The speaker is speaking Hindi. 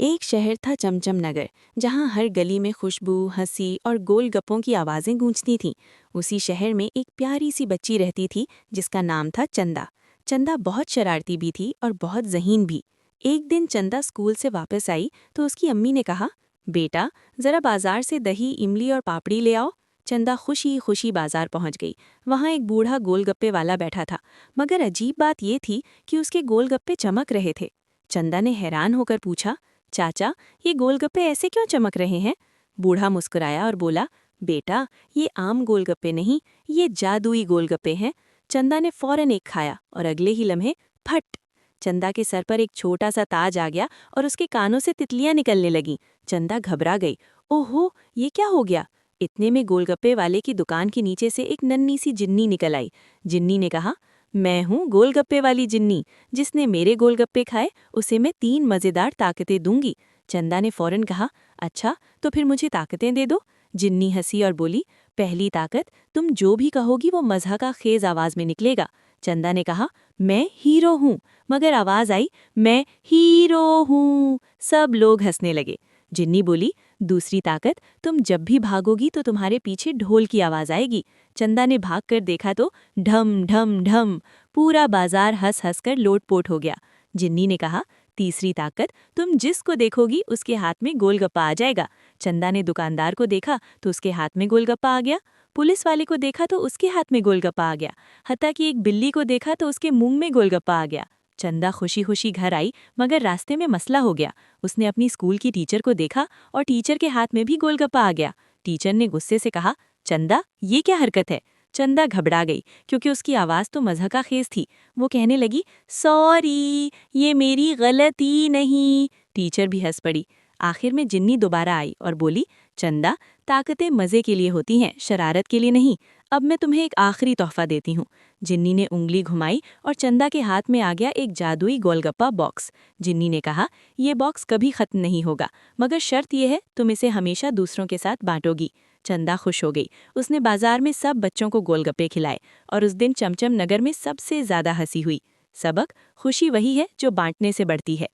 एक शहर था चमचम नगर, जहाँ हर गली में खुशबू, हंसी और गोलगप्पों की आवाज़ें गूंजती थीं। उसी शहर में एक प्यारी सी बच्ची रहती थी जिसका नाम था चंदा। चंदा बहुत शरारती भी थी और बहुत ज़हीन भी। एक दिन चंदा स्कूल से वापस आई तो उसकी अम्मी ने कहा, बेटा ज़रा बाजार से दही, इमली और पापड़ी ले आओ। चंदा खुशी खुशी बाजार पहुंच गई। वहाँ एक बूढ़ा गोलगप्पे वाला बैठा था, मगर अजीब बात ये थी कि उसके गोलगप्पे चमक रहे थे। चंदा ने हैरान होकर पूछा, चाचा, ये गोलगप्पे ऐसे क्यों चमक रहे हैं? बूढ़ा मुस्कुराया और बोला, बेटा ये आम गोलगप्पे नहीं, ये जादुई गोलगप्पे हैं। चंदा ने फौरन एक खाया और अगले ही लम्हे फट, चंदा के सर पर एक छोटा सा ताज आ गया और उसके कानों से तितलियां निकलने लगीं। चंदा घबरा गई। ओहो, ये क्या हो गया? इतने में गोलगप्पे वाले की दुकान के नीचे से एक नन्ही सी जिन्नी निकल आई। जिन्नी ने कहा, मैं हूँ गोलगप्पे वाली जिन्नी। जिसने मेरे गोलगप्पे खाए उसे मैं 3 मज़ेदार ताकतें दूंगी। चंदा ने फौरन कहा, अच्छा तो फिर मुझे ताकतें दे दो। जिन्नी हंसी और बोली, पहली ताकत, तुम जो भी कहोगी वो मज़ाक़ खेज़ आवाज़ में निकलेगा। चंदा ने कहा, मैं हीरो हूँ। मगर आवाज़ आई, मैं हीरो हूँ। सब लोग हंसने लगे। जिन्नी बोली, दूसरी ताकत, तुम जब भी भागोगी तो तुम्हारे पीछे ढोल की आवाज़ आएगी। चंदा ने भाग कर देखा तो ढम ढम ढम, पूरा बाजार हंस हंस कर लोटपोट हो गया। जिन्नी ने कहा, तीसरी ताकत, तुम जिसको देखोगी उसके हाथ में गोलगप्पा आ जाएगा। चंदा ने दुकानदार को देखा तो उसके हाथ में गोलगप्पा आ गया। पुलिस वाले को देखा तो उसके हाथ में गोलगप्पा आ गया। हत्ता कि एक बिल्ली को देखा तो उसके मुंह में गोलगप्पा आ गया। चंदा खुशी खुशी घर आई, मगर रास्ते में मसला हो गया। उसने अपनी स्कूल की टीचर को देखा और टीचर के हाथ में भी गोलगप्पा आ गया। टीचर ने गुस्से से कहा, चंदा ये क्या हरकत है? चंदा घबरा गई क्योंकि उसकी आवाज़ तो मज़ाक़ खेज़ थी। वो कहने लगी, सॉरी, ये मेरी गलती नहीं। टीचर भी हंस पड़ी। आखिर में जिन्नी दोबारा आई और बोली, चंदा, ताकतें मज़े के लिए होती हैं, शरारत के लिए नहीं। अब मैं तुम्हें एक आखिरी तोहफा देती हूँ। जिन्नी ने उंगली घुमाई और चंदा के हाथ में आ गया एक जादुई गोलगप्पा बॉक्स। जिन्नी ने कहा, ये बॉक्स कभी ख़त्म नहीं होगा, मगर शर्त यह है तुम इसे हमेशा दूसरों के साथ बांटोगी। चंदा खुश हो गई। उसने बाजार में सब बच्चों को गोलगप्पे खिलाए और उस दिन चमचम नगर में सबसे ज़्यादा हंसी हुई। सबक, खुशी वही है जो बांटने से बढ़ती है।